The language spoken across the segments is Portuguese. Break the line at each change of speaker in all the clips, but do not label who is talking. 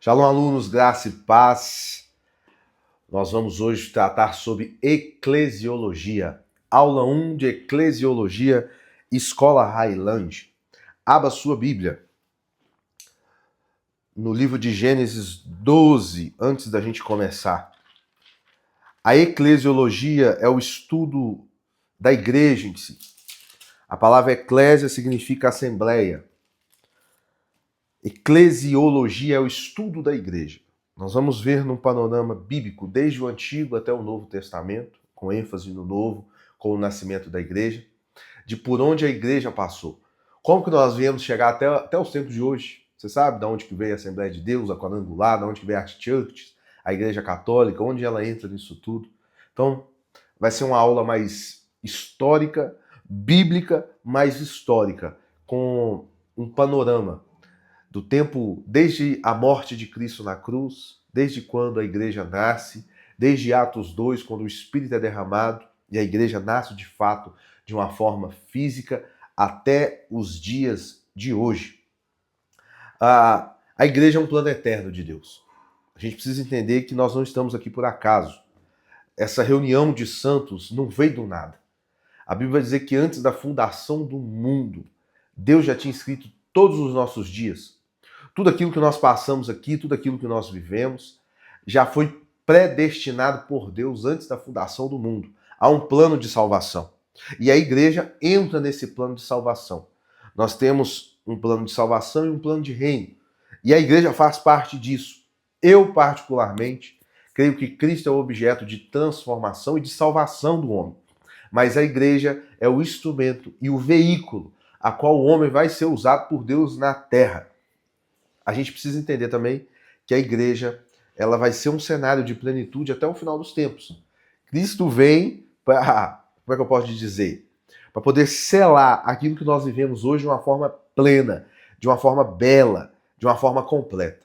Shalom, alunos, graça e paz. Nós vamos hoje tratar sobre eclesiologia. Aula 1 de eclesiologia, Escola Highland. Abra sua Bíblia no livro de Gênesis 12, antes da gente começar. A eclesiologia é o estudo da igreja em si. A palavra eclésia significa assembleia. Eclesiologia é o estudo da igreja. Nós vamos ver num panorama bíblico, desde o Antigo até o Novo Testamento, com ênfase no Novo, com o nascimento da igreja, de por onde a igreja passou. Como que nós viemos chegar até os tempos de hoje? Você sabe de onde que veio a Assembleia de Deus, a Quadrangular, de onde que veio a Church, a Igreja Católica, onde ela entra nisso tudo? Então, vai ser uma aula mais histórica, bíblica, mais histórica, com um panorama do tempo desde a morte de Cristo na cruz, desde quando a igreja nasce, desde Atos 2, quando o Espírito é derramado e a igreja nasce de fato de uma forma física, até os dias de hoje. A igreja é um plano eterno de Deus. A gente precisa entender que nós não estamos aqui por acaso. Essa reunião de santos não veio do nada. A Bíblia vai dizer que antes da fundação do mundo, Deus já tinha escrito todos os nossos dias. Tudo aquilo que nós passamos aqui, tudo aquilo que nós vivemos, já foi predestinado por Deus antes da fundação do mundo. Há um plano de salvação. E a igreja entra nesse plano de salvação. Nós temos um plano de salvação e um plano de reino. E a igreja faz parte disso. Eu, particularmente, creio que Cristo é o objeto de transformação e de salvação do homem. Mas a igreja é o instrumento e o veículo a qual o homem vai ser usado por Deus na terra. A gente precisa entender também que a igreja ela vai ser um cenário de plenitude até o final dos tempos. Cristo vem para, como é que eu posso dizer? Para poder selar aquilo que nós vivemos hoje de uma forma plena, de uma forma bela, de uma forma completa.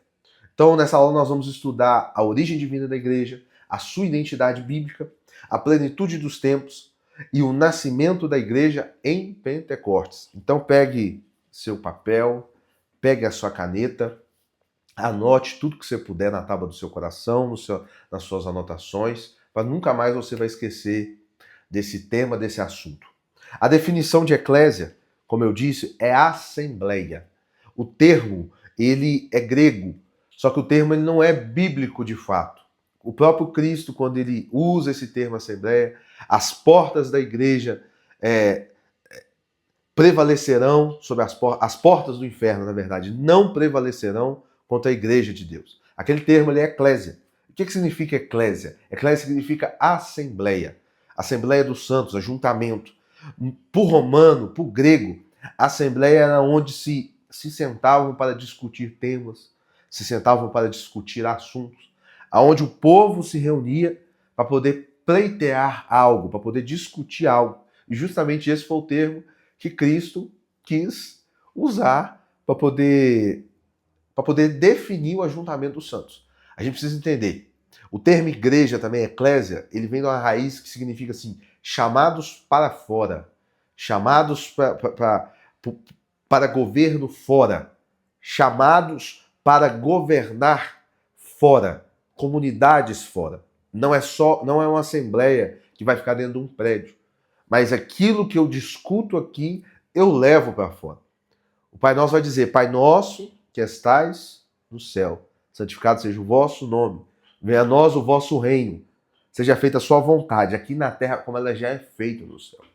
Então, nessa aula nós vamos estudar a origem divina da igreja, a sua identidade bíblica, a plenitude dos tempos e o nascimento da igreja em Pentecostes. Então, pegue seu papel, pegue a sua caneta, anote tudo que você puder na tábua do seu coração, nas suas anotações, para nunca mais você vai esquecer desse tema, desse assunto. A definição de eclésia, como eu disse, é assembleia. O termo, ele é grego, só que o termo ele não é bíblico de fato. O próprio Cristo, quando ele usa esse termo assembleia, as portas da igreja prevalecerão sobre as portas do inferno, na verdade, não prevalecerão contra a igreja de Deus. Aquele termo ali é eclésia. O que significa eclésia? Eclésia significa assembleia. Assembleia dos santos, ajuntamento. Por romano, por grego, assembleia era onde se sentavam para discutir temas, se sentavam para discutir assuntos, aonde o povo se reunia para poder pleitear algo, para poder discutir algo. E justamente esse foi o termo que Cristo quis usar para poder definir o ajuntamento dos santos. A gente precisa entender. O termo igreja também, eclésia, ele vem de uma raiz que significa assim, chamados para fora, chamados para governo fora, chamados para governar fora, comunidades fora. Não é uma assembleia que vai ficar dentro de um prédio, mas aquilo que eu discuto aqui, eu levo para fora. O Pai Nosso vai dizer, Pai Nosso que estais no céu, santificado seja o vosso nome, venha a nós o vosso reino, seja feita a sua vontade, aqui na terra como ela já é feita no céu.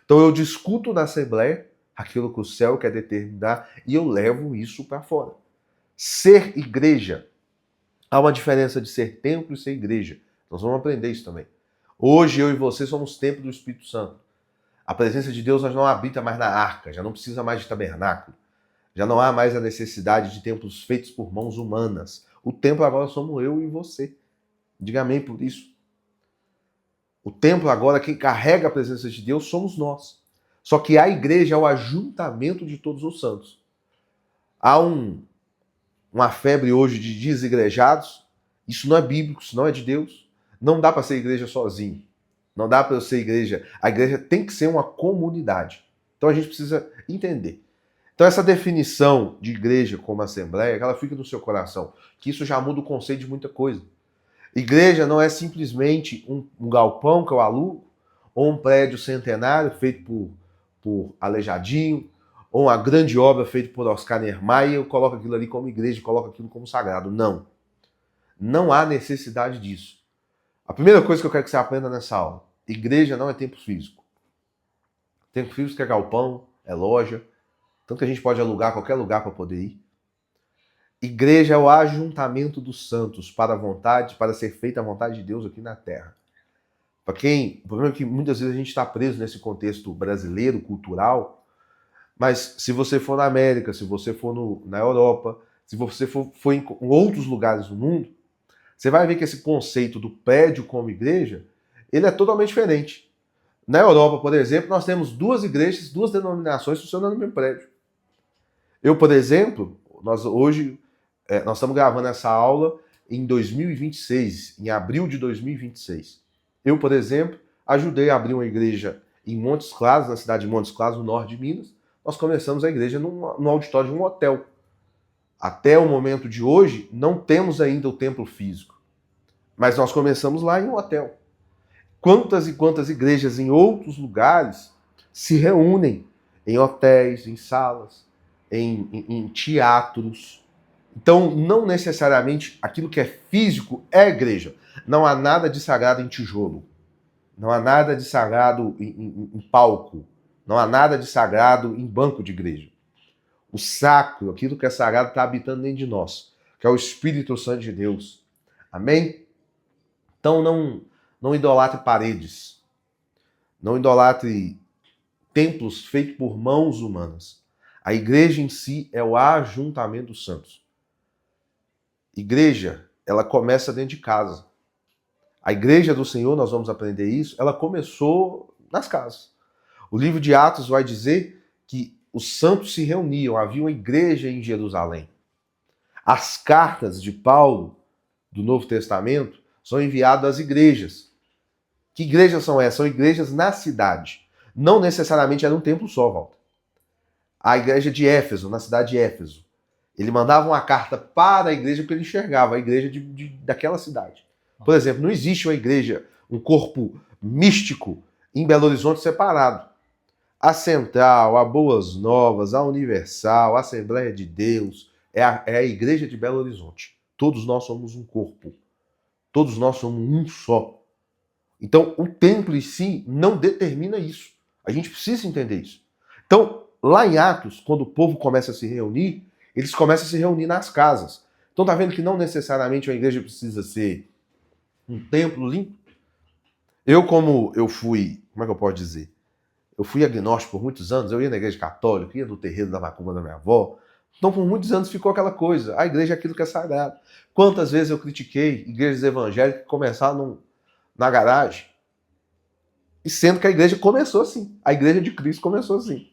Então eu discuto na Assembleia aquilo que o céu quer determinar e eu levo isso para fora. Ser igreja, há uma diferença de ser templo e ser igreja. Nós vamos aprender isso também. Hoje eu e você somos templo do Espírito Santo. A presença de Deus não habita mais na arca, já não precisa mais de tabernáculo. Já não há mais a necessidade de templos feitos por mãos humanas. O templo agora somos eu e você. Diga amém por isso. O templo agora, quem carrega a presença de Deus, somos nós. Só que a igreja é o ajuntamento de todos os santos. Há uma febre hoje de desigrejados. Isso não é bíblico, isso não é de Deus. Não dá para ser igreja sozinho. Não dá para eu ser igreja. A igreja tem que ser uma comunidade. Então a gente precisa entender. Então essa definição de igreja como assembleia, que ela fica no seu coração, que isso já muda o conceito de muita coisa. Igreja não é simplesmente um galpão que eu alugo, ou um prédio centenário feito por Aleijadinho, ou uma grande obra feita por Oscar Niemeyer, eu coloco aquilo ali como igreja, coloco aquilo como sagrado. Não. Não há necessidade disso. A primeira coisa que eu quero que você aprenda nessa aula, igreja não é templo físico. Templo físico é galpão, é loja, tanto que a gente pode alugar qualquer lugar para poder ir. Igreja é o ajuntamento dos santos para ser feita a vontade de Deus aqui na terra. O problema é que muitas vezes a gente está preso nesse contexto brasileiro, cultural, mas se você for na América, se você for na Europa, se você for em outros lugares do mundo, você vai ver que esse conceito do prédio como igreja, ele é totalmente diferente. Na Europa, por exemplo, nós temos duas igrejas, duas denominações funcionando no mesmo prédio. Eu, por exemplo, nós estamos gravando essa aula em 2026, em abril de 2026. Eu, por exemplo, ajudei a abrir uma igreja em Montes Claros, na cidade de Montes Claros, no norte de Minas. Nós começamos a igreja no auditório de um hotel. Até o momento de hoje, não temos ainda o templo físico. Mas nós começamos lá em um hotel. Quantas e quantas igrejas em outros lugares se reúnem em hotéis, em salas, em teatros. Então, não necessariamente aquilo que é físico é igreja. Não há nada de sagrado em tijolo. Não há nada de sagrado em palco. Não há nada de sagrado em banco de igreja. O sacro, aquilo que é sagrado, está habitando dentro de nós, que é o Espírito Santo de Deus. Amém? Então, não idolatre paredes. Não idolatre templos feitos por mãos humanas. A igreja em si é o ajuntamento dos santos. Igreja, ela começa dentro de casa. A igreja do Senhor, nós vamos aprender isso, ela começou nas casas. O livro de Atos vai dizer que os santos se reuniam, havia uma igreja em Jerusalém. As cartas de Paulo, do Novo Testamento, são enviadas às igrejas. Que igrejas são essas? São igrejas na cidade. Não necessariamente era um templo só, Walter. A igreja de Éfeso, na cidade de Éfeso. Ele mandava uma carta para a igreja porque ele enxergava a igreja daquela cidade. Por exemplo, não existe uma igreja, um corpo místico em Belo Horizonte separado. A Central, a Boas Novas, a Universal, a Assembleia de Deus, é a igreja de Belo Horizonte. Todos nós somos um corpo. Todos nós somos um só. Então, o templo em si não determina isso. A gente precisa entender isso. Então, lá em Atos, quando o povo começa a se reunir, eles começam a se reunir nas casas. Então, tá vendo que não necessariamente uma igreja precisa ser um templo limpo? Como eu posso dizer? Eu fui agnóstico por muitos anos, eu ia na igreja católica, ia no terreiro da macumba da minha avó. Então, por muitos anos ficou aquela coisa, a igreja é aquilo que é sagrado. Quantas vezes eu critiquei igrejas evangélicas que começaram na garagem, e sendo que a igreja começou assim, a igreja de Cristo começou assim.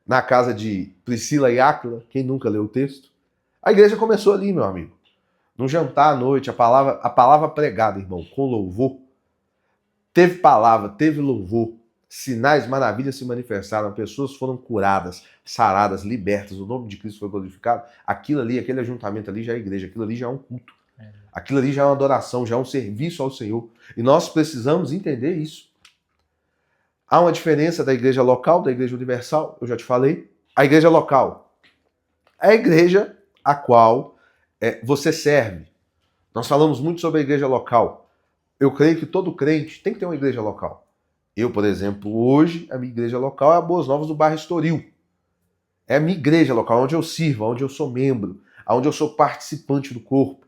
Na casa de Priscila e Áquila, quem nunca leu o texto, a igreja começou ali, meu amigo. No jantar à noite, a palavra pregada, irmão, com louvor. Teve palavra, teve louvor, sinais, maravilhas se manifestaram, pessoas foram curadas, saradas, libertas, o nome de Cristo foi glorificado. Aquilo ali, aquele ajuntamento ali já é igreja, aquilo ali já é um culto. Aquilo ali já é uma adoração, já é um serviço ao Senhor. E nós precisamos entender isso. Há uma diferença da igreja local, da igreja universal, eu já te falei. A igreja local é a igreja a qual você serve. Nós falamos muito sobre a igreja local. Eu creio que todo crente tem que ter uma igreja local. Eu, por exemplo, hoje, a minha igreja local é a Boas Novas do bairro Estoril. É a minha igreja local, onde eu sirvo, onde eu sou membro, onde eu sou participante do corpo.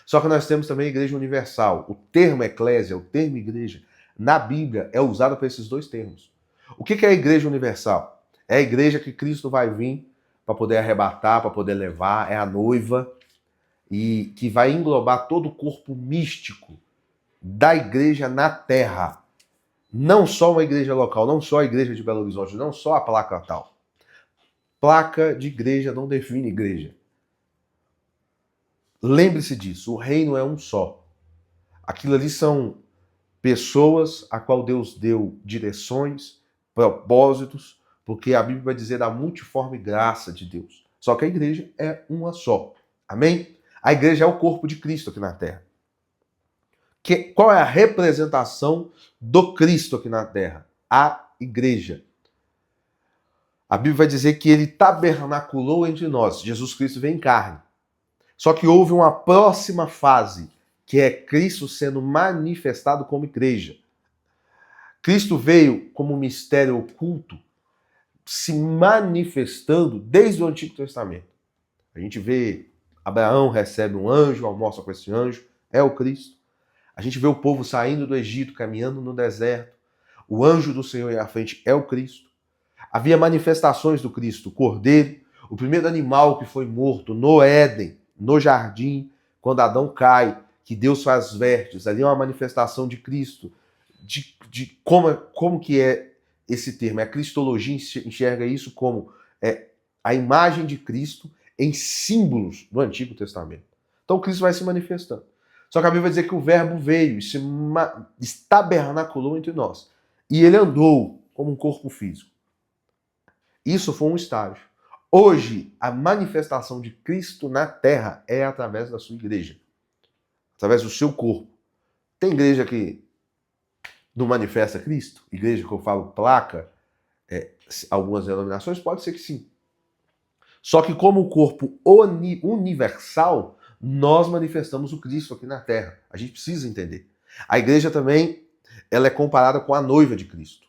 Só que nós temos também a igreja universal. O termo eclésia, o termo igreja, na Bíblia é usado para esses dois termos. O que é a igreja universal? É a igreja que Cristo vai vir para poder arrebatar, para poder levar, é a noiva, e que vai englobar todo o corpo místico da igreja na terra. Não só uma igreja local, não só a igreja de Belo Horizonte, não só a placa tal. Placa de igreja não define igreja. Lembre-se disso, o reino é um só. Aquilo ali são pessoas a qual Deus deu direções, propósitos, porque a Bíblia vai dizer da multiforme graça de Deus. Só que a igreja é uma só. Amém? A igreja é o corpo de Cristo aqui na terra. Qual é a representação do Cristo aqui na terra? A igreja. A Bíblia vai dizer que ele tabernaculou entre nós. Jesus Cristo veio em carne. Só que houve uma próxima fase, que é Cristo sendo manifestado como igreja. Cristo veio como mistério oculto, se manifestando desde o Antigo Testamento. A gente vê Abraão recebe um anjo, almoça com esse anjo, é o Cristo. A gente vê o povo saindo do Egito, caminhando no deserto. O anjo do Senhor à frente é o Cristo. Havia manifestações do Cristo, o Cordeiro, o primeiro animal que foi morto no Éden, no jardim, quando Adão cai, que Deus faz vértices. Ali é uma manifestação de Cristo, de como que é esse termo. A cristologia enxerga isso como a imagem de Cristo em símbolos do Antigo Testamento. Então Cristo vai se manifestando. Só que a Bíblia vai dizer que o verbo veio e se tabernaculou entre nós. E ele andou como um corpo físico. Isso foi um estágio. Hoje, a manifestação de Cristo na terra é através da sua igreja. Através do seu corpo. Tem igreja que não manifesta Cristo? Igreja que eu falo placa, algumas denominações, pode ser que sim. Só que como o corpo universal, nós manifestamos o Cristo aqui na terra. A gente precisa entender. A igreja também, ela é comparada com a noiva de Cristo.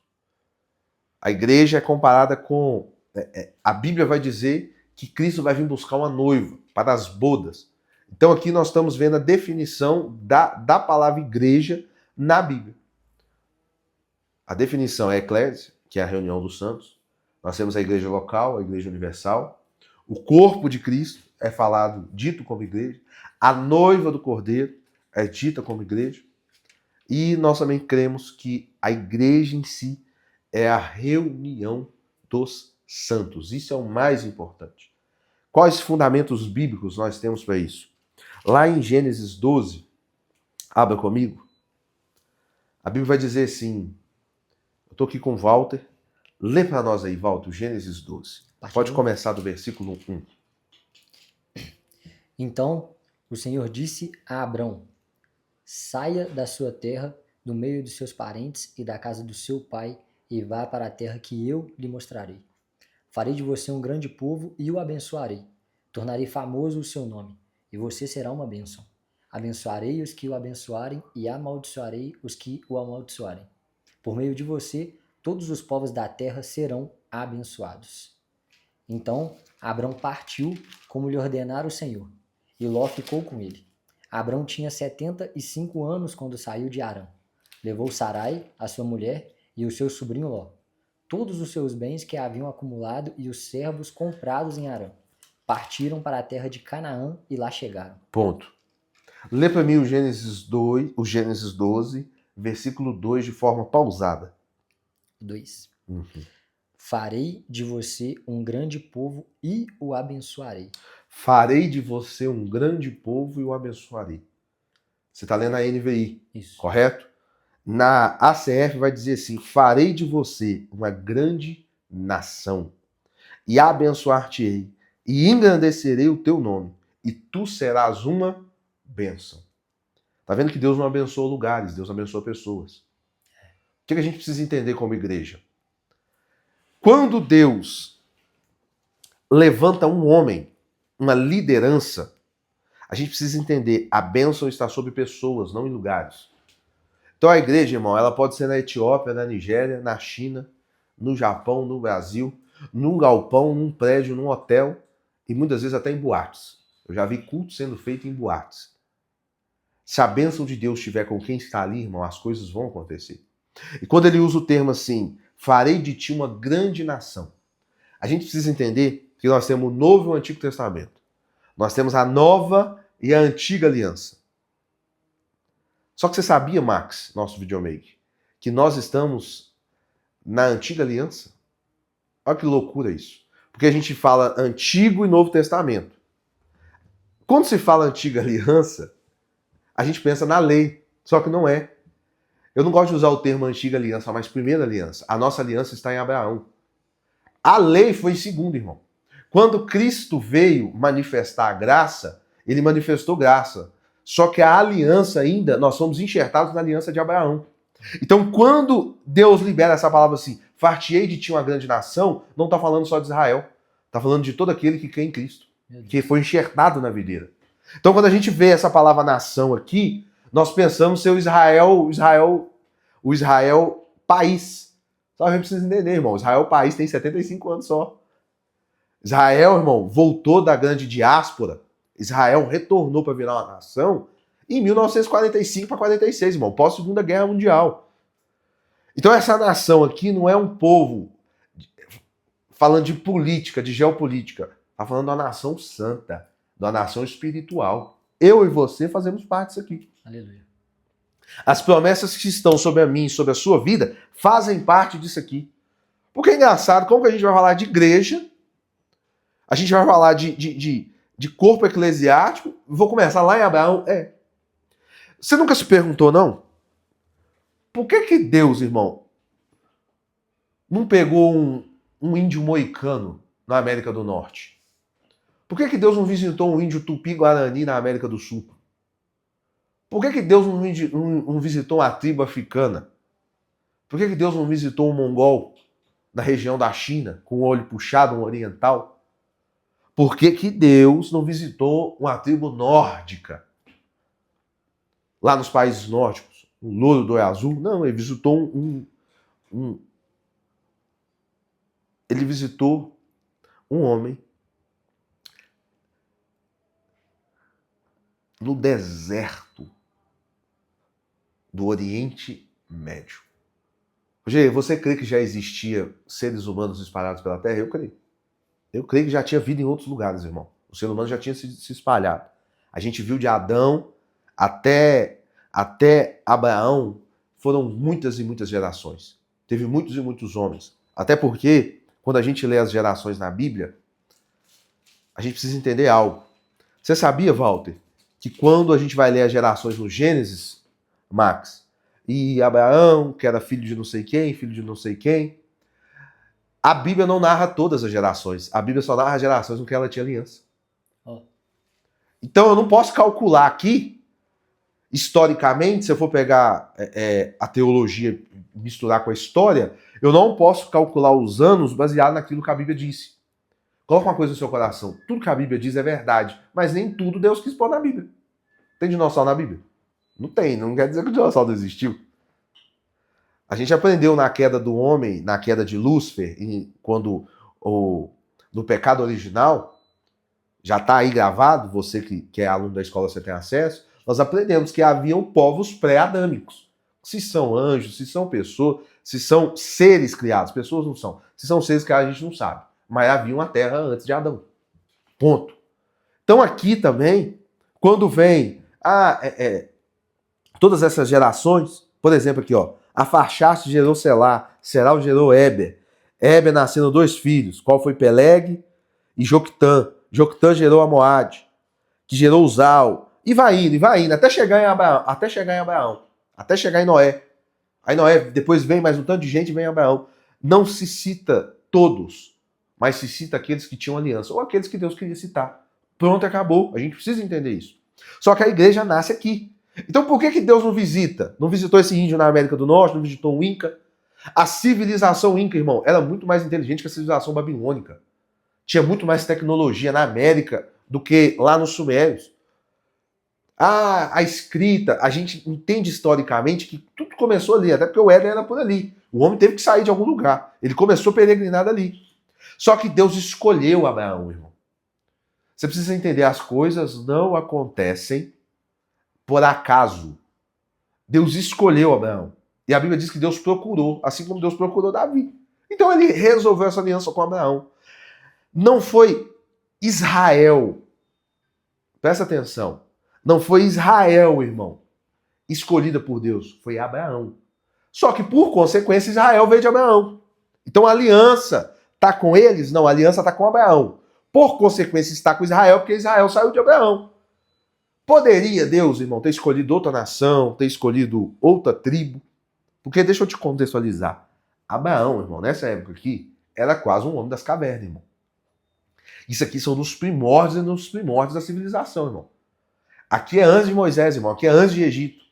A igreja é comparada com... a Bíblia vai dizer que Cristo vai vir buscar uma noiva para as bodas. Então aqui nós estamos vendo a definição da palavra igreja na Bíblia. A definição é eclésia, que é a reunião dos santos. Nós temos a igreja local, a igreja universal. O corpo de Cristo é falado, dito como igreja. A noiva do Cordeiro é dita como igreja. E nós também cremos que a igreja em si é a reunião dos santos. Isso é o mais importante. Quais fundamentos bíblicos nós temos para isso? Lá em Gênesis 12, abra comigo. A Bíblia vai dizer assim, eu estou aqui com o Walter. Lê para nós aí, Walter, Gênesis 12. Pode começar do versículo 1.
Então o Senhor disse a Abrão: saia da sua terra, do meio dos seus parentes e da casa do seu pai, e vá para a terra que eu lhe mostrarei. Farei de você um grande povo e o abençoarei. Tornarei famoso o seu nome, e você será uma bênção. Abençoarei os que o abençoarem e amaldiçoarei os que o amaldiçoarem. Por meio de você, todos os povos da terra serão abençoados. Então Abrão partiu, como lhe ordenara o Senhor, e Ló ficou com ele. Abrão tinha 75 anos quando saiu de Harã. Levou Sarai, a sua mulher, e o seu sobrinho Ló, todos os seus bens que haviam acumulado e os servos comprados em Harã. Partiram para a terra de Canaã e lá chegaram.
Ponto. Lê para mim o Gênesis 12, versículo 2, de forma pausada.
2. Farei de você um grande povo e o abençoarei.
Farei de você um grande povo e o abençoarei. Você está lendo a NVI,
Isso.
correto? Na ACF vai dizer assim, farei de você uma grande nação e abençoar-te-ei e engrandecerei o teu nome e tu serás uma bênção. Tá vendo que Deus não abençoa lugares, Deus abençoa pessoas. O que a gente precisa entender como igreja? Quando Deus levanta um homem, uma liderança, a gente precisa entender, a bênção está sobre pessoas, não em lugares. Então a igreja, irmão, ela pode ser na Etiópia, na Nigéria, na China, no Japão, no Brasil, num galpão, num prédio, num hotel e muitas vezes até em boates. Eu já vi culto sendo feito em boates. Se a bênção de Deus estiver com quem está ali, irmão, as coisas vão acontecer. E quando ele usa o termo assim, farei de ti uma grande nação, a gente precisa entender que nós temos o Novo e o Antigo Testamento. Nós temos a Nova e a Antiga Aliança. Só que você sabia, Max, nosso videomaker, que nós estamos na Antiga Aliança? Olha que loucura isso. Porque a gente fala Antigo e Novo Testamento. Quando se fala Antiga Aliança, a gente pensa na lei, só que não é. Eu não gosto de usar o termo Antiga Aliança, mas Primeira Aliança. A nossa aliança está em Abraão. A lei foi em segundo, irmão. Quando Cristo veio manifestar a graça, ele manifestou graça. Só que a aliança ainda, nós somos enxertados na aliança de Abraão. Então, quando Deus libera essa palavra assim, far-te-ei de ti uma grande nação, não está falando só de Israel. Está falando de todo aquele que crê em Cristo, que foi enxertado na videira. Então, quando a gente vê essa palavra nação aqui, nós pensamos ser o Israel país. Só a gente precisa entender, irmão. Israel país tem 75 anos só. Israel, irmão, voltou da grande diáspora. Israel retornou para virar uma nação em 1945 para 46, irmão, pós-Segunda Guerra Mundial. Então essa nação aqui não é um povo falando de política, de geopolítica. Está falando de uma nação santa, de uma nação espiritual. Eu e você fazemos parte disso aqui.
Aleluia.
As promessas que estão sobre a mim e sobre a sua vida fazem parte disso aqui. Porque é engraçado, como que a gente vai falar de igreja, a gente vai falar de corpo eclesiástico, vou começar lá em Abraão. Você nunca se perguntou, não? Por que Deus, irmão, não pegou um índio moicano na América do Norte? Por que Deus não visitou um índio tupi-guarani na América do Sul? Por que Deus não visitou uma tribo africana? Por que Deus não visitou um mongol na região da China, com o olho puxado, um oriental? Por que Deus não visitou uma tribo nórdica, lá nos países nórdicos? O louro do olho azul? Não, ele visitou ele visitou um homem no deserto do Oriente Médio. Rogério, você crê que já existia seres humanos espalhados pela Terra? Eu creio. Eu creio que já tinha vida em outros lugares, irmão. O ser humano já tinha se espalhado. A gente viu de Adão até Abraão, foram muitas e muitas gerações. Teve muitos e muitos homens. Até porque, quando a gente lê as gerações na Bíblia, a gente precisa entender algo. Você sabia, Walter, que quando a gente vai ler as gerações no Gênesis, Max, e Abraão, que era filho de não sei quem, filho de não sei quem, a Bíblia não narra todas as gerações. A Bíblia só narra as gerações com que ela tinha aliança. Então eu não posso calcular aqui, historicamente, se eu for pegar a teologia e misturar com a história, eu não posso calcular os anos baseado naquilo que a Bíblia disse. Coloca uma coisa no seu coração. Tudo que a Bíblia diz é verdade, mas nem tudo Deus quis pôr na Bíblia. Tem dinossauro na Bíblia? Não tem, não quer dizer que o dinossauro não existiu. A gente aprendeu na queda do homem, na queda de Lúcifer, quando no pecado original, já está aí gravado, você que é aluno da escola, você tem acesso, nós aprendemos que haviam povos pré-adâmicos. Se são anjos, se são pessoas, se são seres criados, pessoas não são. Se são seres criados, a gente não sabe. Mas havia uma terra antes de Adão. Ponto. Então aqui também, quando vem todas essas gerações, por exemplo aqui, ó, Afarxaste gerou Selá, Selá gerou Éber. Éber nasceram 2 filhos, qual foi Peleg e Joctã. Joctã gerou Amoade, que gerou Uzal. E vai indo, até chegar em Abraão, até chegar em Noé. Aí Noé, depois vem mais um tanto de gente, vem Abraão. Não se cita todos, mas se cita aqueles que tinham aliança, ou aqueles que Deus queria citar. Pronto, acabou. A gente precisa entender isso. Só que a igreja nasce aqui. Então por que Deus não visita? Não visitou esse índio na América do Norte, não visitou o Inca? A civilização Inca, irmão, era muito mais inteligente que a civilização babilônica. Tinha muito mais tecnologia na América do que lá nos Sumérios. A escrita, a gente entende historicamente que tudo começou ali, até porque o Éden era por ali. O homem teve que sair de algum lugar. Ele começou a peregrinar ali. Só que Deus escolheu Abraão, irmão. Você precisa entender, as coisas não acontecem por acaso. Deus escolheu Abraão. E a Bíblia diz que Deus procurou, assim como Deus procurou Davi. Então ele resolveu essa aliança com Abraão. Não foi Israel. Presta atenção. Não foi Israel, irmão, escolhida por Deus. Foi Abraão. Só que, por consequência, Israel veio de Abraão. Então a aliança está com eles? Não, a aliança está com Abraão. Por consequência, está com Israel, porque Israel saiu de Abraão. Poderia Deus, irmão, ter escolhido outra nação, ter escolhido outra tribo? Porque deixa eu te contextualizar. Abraão, irmão, nessa época aqui, era quase um homem das cavernas, irmão. Isso aqui são dos primórdios e dos primórdios da civilização, irmão. Aqui é antes de Moisés, irmão. Aqui é antes de Egito.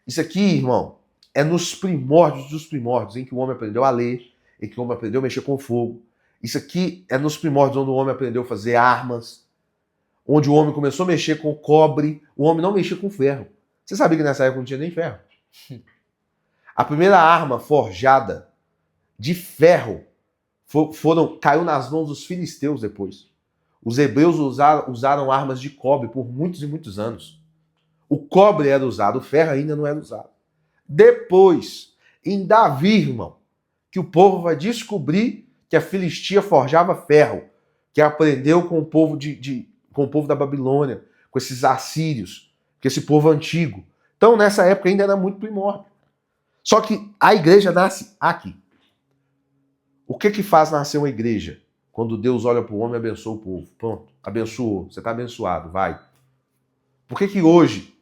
Isso aqui, irmão, é nos primórdios dos primórdios, em que o homem aprendeu a ler, em que o homem aprendeu a mexer com fogo. Isso aqui é nos primórdios onde o homem aprendeu a fazer armas, onde o homem começou a mexer com cobre, o homem não mexia com ferro. Você sabia que nessa época não tinha nem ferro? A primeira arma forjada de ferro caiu nas mãos dos filisteus depois. Os hebreus usaram armas de cobre por muitos e muitos anos. O cobre era usado, o ferro ainda não era usado. Depois, em Davi, irmão, que o povo vai descobrir que a Filistia forjava ferro, que aprendeu com o povo com o povo da Babilônia, com esses assírios, com esse povo antigo. Então, nessa época ainda era muito primórdio. Só que a igreja nasce aqui. O que faz nascer uma igreja? Quando Deus olha para o homem e abençoa o povo. Pronto, abençoou, você está abençoado, vai. Por que hoje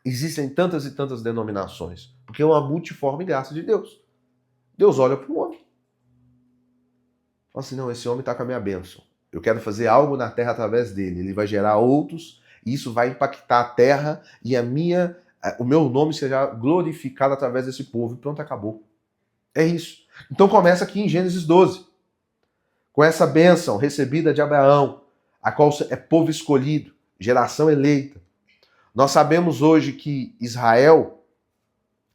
existem tantas e tantas denominações? Porque é uma multiforme graça de Deus. Deus olha para o homem. Fala assim, não, esse homem está com a minha bênção. Eu quero fazer algo na terra através dele. Ele vai gerar outros e isso vai impactar a terra e o meu nome será glorificado através desse povo. E pronto, acabou. É isso. Então começa aqui em Gênesis 12. Com essa bênção recebida de Abraão, a qual é povo escolhido, geração eleita. Nós sabemos hoje que Israel,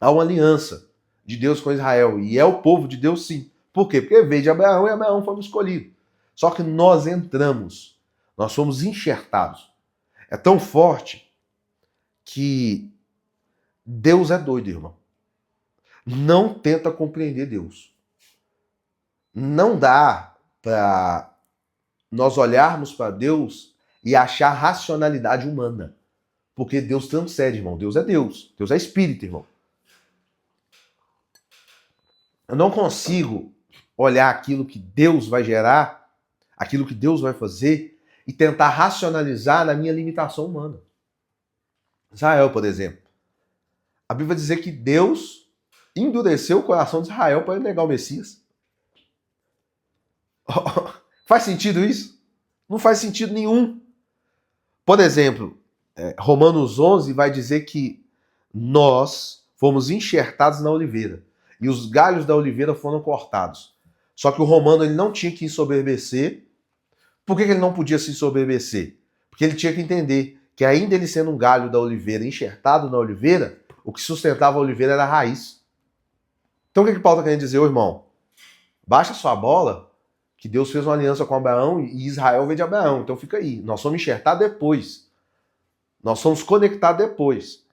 há uma aliança de Deus com Israel. E é o povo de Deus, sim. Por quê? Porque veio de Abraão e Abraão foi escolhido. Só que nós entramos, nós fomos enxertados. É tão forte que Deus é doido, irmão. Não tenta compreender Deus. Não dá para nós olharmos para Deus e achar racionalidade humana. Porque Deus transcende, irmão. Deus é Deus. Deus é espírito, irmão. Eu não consigo olhar aquilo que Deus vai gerar, aquilo que Deus vai fazer e tentar racionalizar na minha limitação humana. Israel, por exemplo. A Bíblia vai dizer que Deus endureceu o coração de Israel para negar o Messias. Faz sentido isso? Não faz sentido nenhum. Por exemplo, Romanos 11 vai dizer que nós fomos enxertados na oliveira e os galhos da oliveira foram cortados. Só que o romano ele não tinha que ensoberbecer. Por que ele não podia se ensoberbecer? Porque ele tinha que entender que ainda ele sendo um galho da oliveira enxertado na oliveira, o que sustentava a oliveira era a raiz. Então o que Paulo está querendo dizer, irmão? Baixa sua bola, que Deus fez uma aliança com Abraão e Israel veio de Abraão. Então fica aí. Nós somos enxertados depois. Nós somos conectados depois.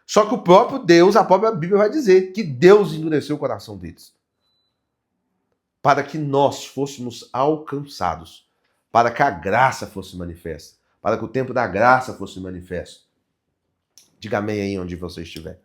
Só que o próprio Deus, a própria Bíblia vai dizer que Deus endureceu o coração deles. Para que nós fôssemos alcançados. Para que a graça fosse manifesta. Para que o tempo da graça fosse manifesto. Diga amém aí onde você estiver.